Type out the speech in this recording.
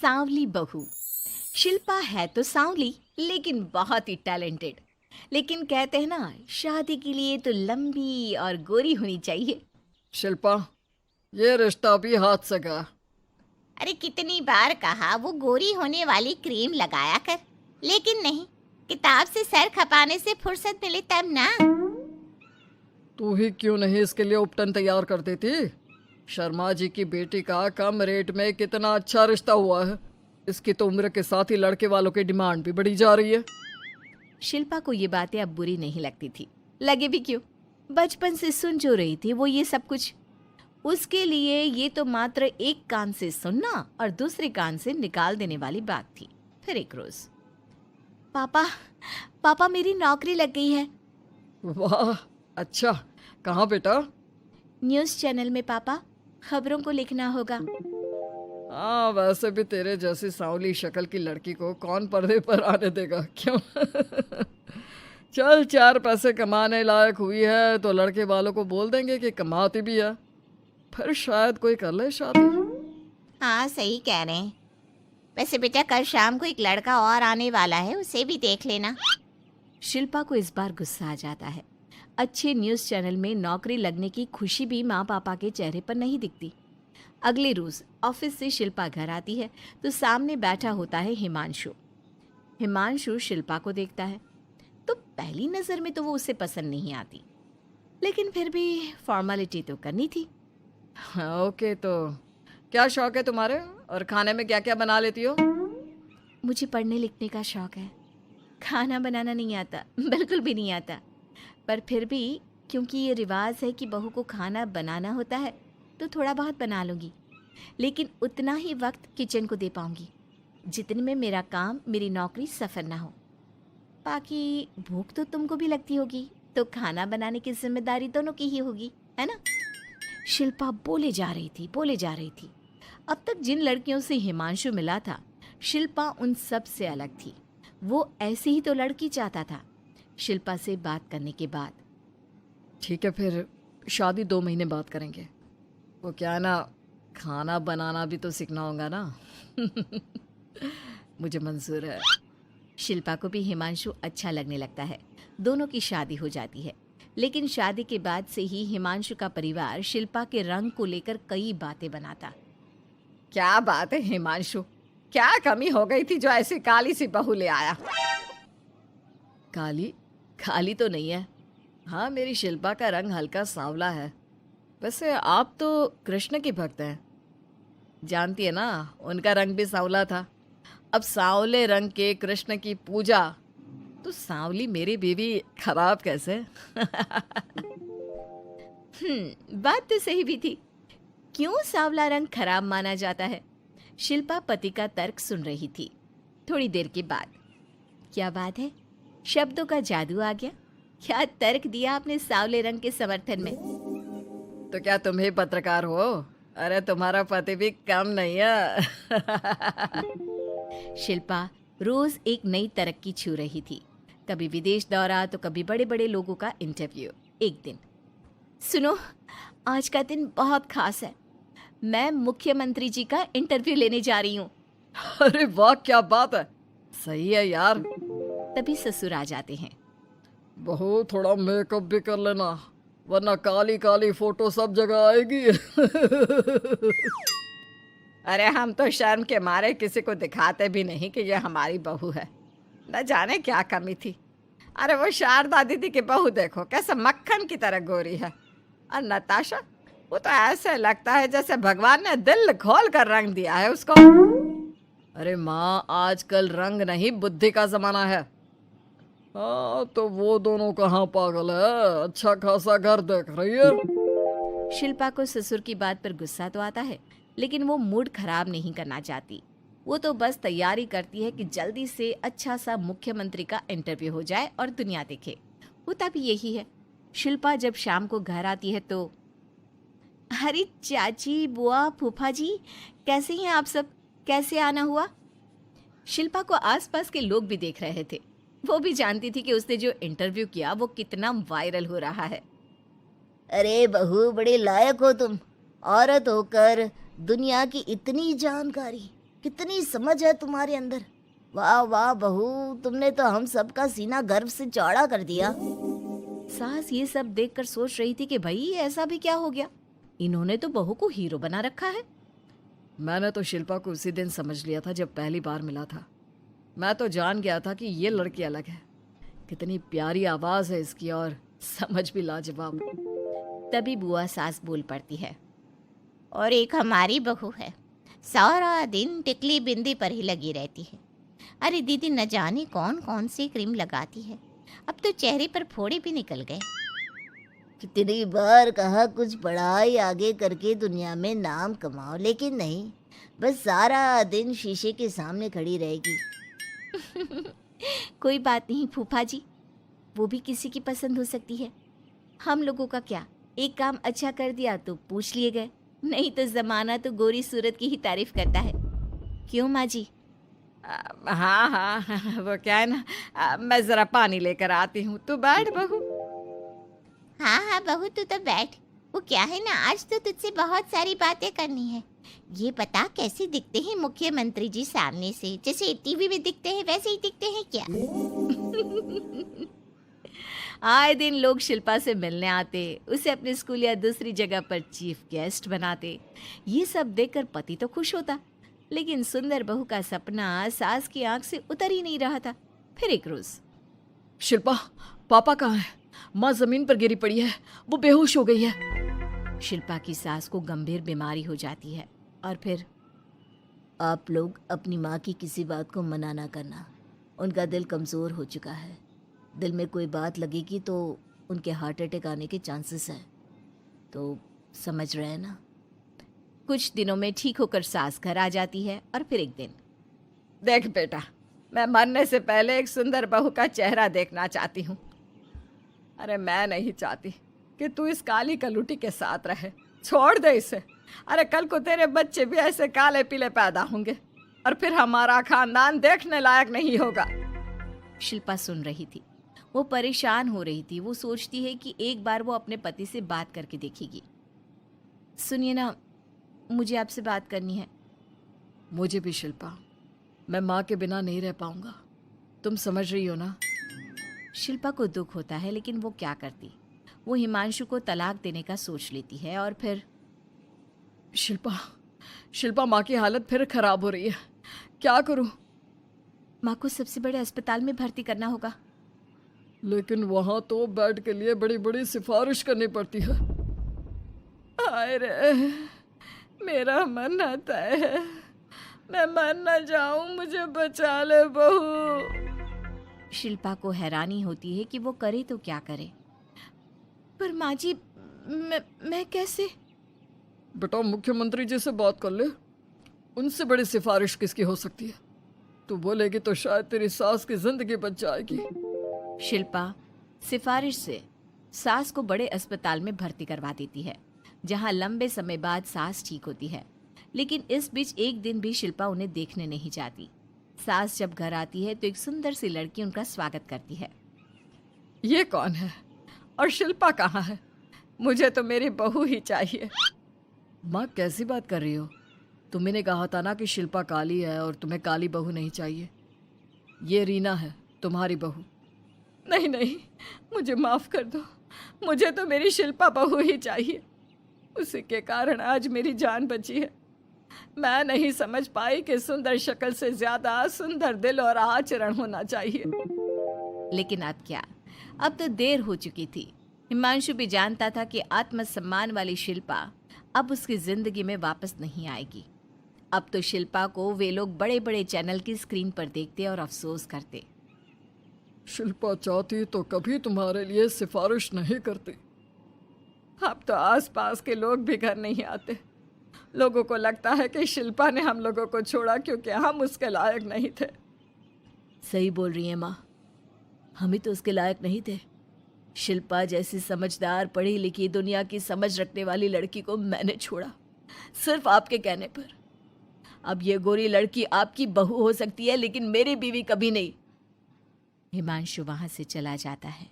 सांवली बहू। शिल्पा है तो सांवली लेकिन बहुत ही टैलेंटेड। लेकिन कहते हैं ना, शादी के लिए तो लंबी और गोरी होनी चाहिए। शिल्पा, ये रिश्ता भी हाथ से गया। अरे कितनी बार कहा वो गोरी होने वाली क्रीम लगाया कर, लेकिन नहीं, किताब से सर खपाने से फुर्सत मिले तब ना। तू ही क्यों नहीं इसके लिए उपटन तैयार कर देती? शर्मा जी की बेटी का कम रेट में कितना अच्छा रिश्ता हुआ है। इसकी तो उम्र के साथ ही लड़के वालों की डिमांड भी बढ़ी जा रही है। शिल्पा को ये बातें अब बुरी नहीं लगती थी। लगे भी क्यों, बचपन से सुन जो रही थी वो ये सब कुछ। उसके लिए ये तो मात्र एक कान से सुनना और दूसरे कान से निकाल देने वाली बात थी। फिर एक रोज, पापा पापा मेरी नौकरी लग गई है। वाह, अच्छा, कहाँ बेटा? न्यूज़ चैनल में पापा, खबरों को लिखना होगा। हाँ, वैसे भी तेरे जैसी सांवली शक्ल की लड़की को कौन पर्दे पर आने देगा, क्यों? चल, 4 पैसे कमाने लायक हुई है तो लड़के वालों को बोल देंगे कि कमाती भी है, फिर शायद कोई कर ले शादी। हाँ सही कह रहे हैं। वैसे बेटा कल शाम को एक लड़का और आने वाला है, उसे भी देख लेना। शिल्पा को इस बार गुस्सा आ जाता है। अच्छे न्यूज़ चैनल में नौकरी लगने की खुशी भी माँ पापा के चेहरे पर नहीं दिखती। अगले रोज ऑफिस से शिल्पा घर आती है तो सामने बैठा होता है हिमांशु। हिमांशु शिल्पा को देखता है तो पहली नज़र में तो वो उसे पसंद नहीं आती, लेकिन फिर भी फॉर्मेलिटी तो करनी थी। हाँ, ओके, तो क्या शौक है तुम्हारे और खाने में क्या क्या बना लेती हो? मुझे पढ़ने लिखने का शौक है, खाना बनाना नहीं आता, बिल्कुल भी नहीं आता। पर फिर भी क्योंकि ये रिवाज है कि बहू को खाना बनाना होता है तो थोड़ा बहुत बना लूँगी, लेकिन उतना ही वक्त किचन को दे पाऊँगी जितने में मेरा काम, मेरी नौकरी सफ़र ना हो। बाकी भूख तो तुमको भी लगती होगी, तो खाना बनाने की जिम्मेदारी दोनों की ही होगी, है ना? शिल्पा बोले जा रही थी। अब तक जिन लड़कियों से हिमांशु मिला था, शिल्पा उन सब से अलग थी। वो ऐसी ही तो लड़की चाहता था। शिल्पा से बात करने के बाद, ठीक है, फिर शादी 2 महीने बाद करेंगे। वो क्या है ना, खाना बनाना भी तो सीखना होगा ना। मुझे मंजूर है। शिल्पा को भी हिमांशु अच्छा लगने लगता है। दोनों की शादी हो जाती है, लेकिन शादी के बाद से ही हिमांशु का परिवार शिल्पा के रंग को लेकर कई बातें बनाता। क्या बात है हिमांशु, क्या कमी हो गई थी जो ऐसी काली सी बहू ले आया? काली तो नहीं है। हाँ, मेरी शिल्पा का रंग हल्का सांवला है। वैसे आप तो कृष्ण की भक्त हैं, जानती है ना, उनका रंग भी सांवला था। अब सांवले रंग के कृष्ण की पूजा, तो सांवली मेरी बीवी खराब कैसे? बात तो सही भी थी। क्यों सांवला रंग खराब माना जाता है? शिल्पा पति का तर्क सुन रही थी। थोड़ी देर के बाद, क्या बात है, शब्दों का जादू आ गया। क्या तर्क दिया आपने सांवले रंग के समर्थन में? तो क्या तुम ही पत्रकार हो? अरे तुम्हारा पति भी कम नहीं है। शिल्पा रोज एक नई तरक्की छू रही थी। कभी विदेश दौरा तो कभी बड़े बड़े लोगों का इंटरव्यू। एक दिन, सुनो, आज का दिन बहुत खास है, मैं मुख्यमंत्री जी का इंटरव्यू लेने जा रही हूँ। अरे वाह, क्या बात है, सही है यार। तभी ससुर आ जाते हैं। बहू, थोड़ा मेकअप भी कर लेना, वरना काली काली फोटो सब जगह आएगी। अरे हम तो शर्म के मारे किसी को दिखाते भी नहीं कि ये हमारी बहू है। न जाने क्या कमी थी। अरे वो शारदा दीदी की बहू देखो, कैसे मक्खन की तरह गोरी है। और नताशा, वो तो ऐसे लगता है जैसे भगवान ने दिल खोल कर रंग दिया है उसको। अरे माँ, आजकल रंग नहीं बुद्धि का जमाना है। हाँ, तो वो दोनों कहाँ पागल है, अच्छा खासा घर देख रही है। शिल्पा को ससुर की बात पर गुस्सा तो आता है, लेकिन वो मूड खराब नहीं करना चाहती। वो तो बस तैयारी करती है कि जल्दी से अच्छा सा मुख्यमंत्री का इंटरव्यू हो जाए और दुनिया देखे। होता भी यही है। शिल्पा जब शाम को घर आती है तो, अरे चाची, बुआ, फूफा जी, कैसे हैं आप सब? कैसे आना हुआ? शिल्पा को आसपास के लोग भी देख रहे थे। वो भी जानती थी कि उसने जो इंटरव्यू किया वो कितना वायरल हो रहा है। अरे बहू, बड़े लायक हो तुम, औरत होकर दुनिया की इतनी जानकारी। कितनी समझ है तुम्हारे अंदर। वाह वाह बहू, तुमने तो हम सबका सीना गर्व से चौड़ा कर दिया। सास ये सब देखकर सोच रही थी कि भाई ऐसा भी क्या हो गया, इन्होंने तो बहू को हीरो बना रखा है। मैंने तो शिल्पा को उसी दिन समझ लिया था जब पहली बार मिला था। मैं तो जान गया था कि ये लड़की अलग है। कितनी प्यारी आवाज़ है इसकी और समझ भी लाजवाब। तभी बुआ सास बोल पड़ती है। और एक हमारी बहू है, सारा दिन टिकली बिंदी पर ही लगी रहती है। अरे दीदी, न जाने कौन कौन सी क्रीम लगाती है, अब तो चेहरे पर फोड़े भी निकल गए। कितनी बार कहा कुछ पढ़ाई आगे करके दुनिया में नाम कमाओ, लेकिन नहीं, बस सारा दिन शीशे के सामने खड़ी रहेगी। कोई बात नहीं फूफा जी, वो भी किसी की पसंद हो सकती है। हम लोगों का क्या, एक काम अच्छा कर दिया तो पूछ लिए गए, नहीं तो जमाना तो गोरी सूरत की ही तारीफ करता है। क्यों माँ जी? हाँ हाँ, वो क्या है ना, मैं ज़रा पानी लेकर आती हूँ, तू बैठ बहू। हाँ हाँ बहू, तू तो बैठ। वो क्या है ना, आज तो तुझसे बहुत सारी बातें करनी है। ये बता, कैसे दिखते हैं मुख्यमंत्री जी सामने से? जैसे टीवी में दिखते हैं वैसे ही दिखते हैं क्या? आए दिन लोग शिल्पा से मिलने आते, उसे अपने स्कूल या दूसरी जगह पर चीफ गेस्ट बनाते। ये सब देखकर पति तो खुश होता, लेकिन सुंदर बहू का सपना सास की आंख से उतर ही नहीं रहा था। फिर एक रोज, शिल्पा, पापा कहाँ है? माँ जमीन पर गिरी पड़ी है, वो बेहोश हो गई है। शिल्पा की सास को गंभीर बीमारी हो जाती है और फिर आप लोग अपनी माँ की किसी बात को मना ना करना, उनका दिल कमज़ोर हो चुका है। दिल में कोई बात लगेगी तो उनके हार्ट अटैक आने के चांसेस हैं, तो समझ रहे हैं ना? कुछ दिनों में ठीक होकर सास घर आ जाती है और फिर एक दिन, देख बेटा, मैं मरने से पहले एक सुंदर बहू का चेहरा देखना चाहती हूँ। अरे मैं नहीं चाहती कि तू इस काली कलूटी के साथ रहे, छोड़ दे इसे। अरे कल को तेरे बच्चे भी ऐसे काले पीले पैदा होंगे और फिर हमारा खानदान देखने लायक नहीं होगा। शिल्पा सुन रही थी, वो परेशान हो रही थी। वो सोचती है कि एक बार वो अपने पति से बात करके देखेगी। सुनिए ना, मुझे आपसे बात करनी है। मुझे भी शिल्पा, मैं माँ के बिना नहीं रह पाऊंगा, तुम समझ रही हो ना? शिल्पा को दुख होता है, लेकिन वो क्या करती। वो हिमांशु को तलाक देने का सोच लेती है और फिर शिल्पा, माँ की हालत फिर खराब हो रही है, क्या करूं? माँ को सबसे बड़े अस्पताल में भर्ती करना होगा। लेकिन वहां तो बेड के लिए बड़ी बड़ी सिफारिश करनी पड़ती है। हाय रे, मेरा मरना तय है, मैं मर न जाऊं, मुझे बचा ले बहू। शिल्पा को हैरानी होती है कि वो करे तो क्या करे। पर माँ जी, मैं कैसे? बेटा, मुख्यमंत्री जी से बात कर ले, उनसे बड़ी सिफारिश किसकी हो सकती है? तू बोलेगी तो शायद तेरी सास की जिंदगी बच जाएगी। शिल्पा सिफारिश से सास को बड़े अस्पताल में भर्ती करवा देती है, जहां लंबे समय बाद सास ठीक होती है। लेकिन इस बीच एक दिन भी शिल्पा उन्हें देखने नहीं जाती। सास जब घर आती है तो एक सुंदर सी लड़की उनका स्वागत करती है। ये कौन है और शिल्पा कहाँ है? मुझे तो मेरी बहू ही चाहिए। माँ, कैसी बात कर रही हो? तुम्ही ने कहा था ना कि शिल्पा काली है और तुम्हें काली बहू नहीं चाहिए। ये रीना है, तुम्हारी बहू। नहीं नहीं, मुझे माफ़ कर दो, मुझे तो मेरी शिल्पा बहू ही चाहिए। उसी के कारण आज मेरी जान बची है। मैं नहीं समझ पाई कि सुंदर शक्ल से ज़्यादा सुंदर दिल और आचरण होना चाहिए। लेकिन अब क्या, अब तो देर हो चुकी थी। हिमांशु भी जानता था कि आत्मसम्मान वाली शिल्पा अब उसकी जिंदगी में वापस नहीं आएगी। अब तो शिल्पा को वे लोग बड़े बड़े चैनल की स्क्रीन पर देखते और अफसोस करते। शिल्पा चाहती तो कभी तुम्हारे लिए सिफारिश नहीं करती। अब तो आसपास के लोग भी घर नहीं आते। लोगों को लगता है कि शिल्पा ने हम लोगों को छोड़ा क्योंकि हम उसके लायक नहीं थे। सही बोल रही है माँ, हम ही तो उसके लायक नहीं थे। शिल्पा जैसी समझदार, पढ़ी लिखी, दुनिया की समझ रखने वाली लड़की को मैंने छोड़ा, सिर्फ आपके कहने पर। अब ये गोरी लड़की आपकी बहू हो सकती है, लेकिन मेरी बीवी कभी नहीं। हिमांशु वहां से चला जाता है।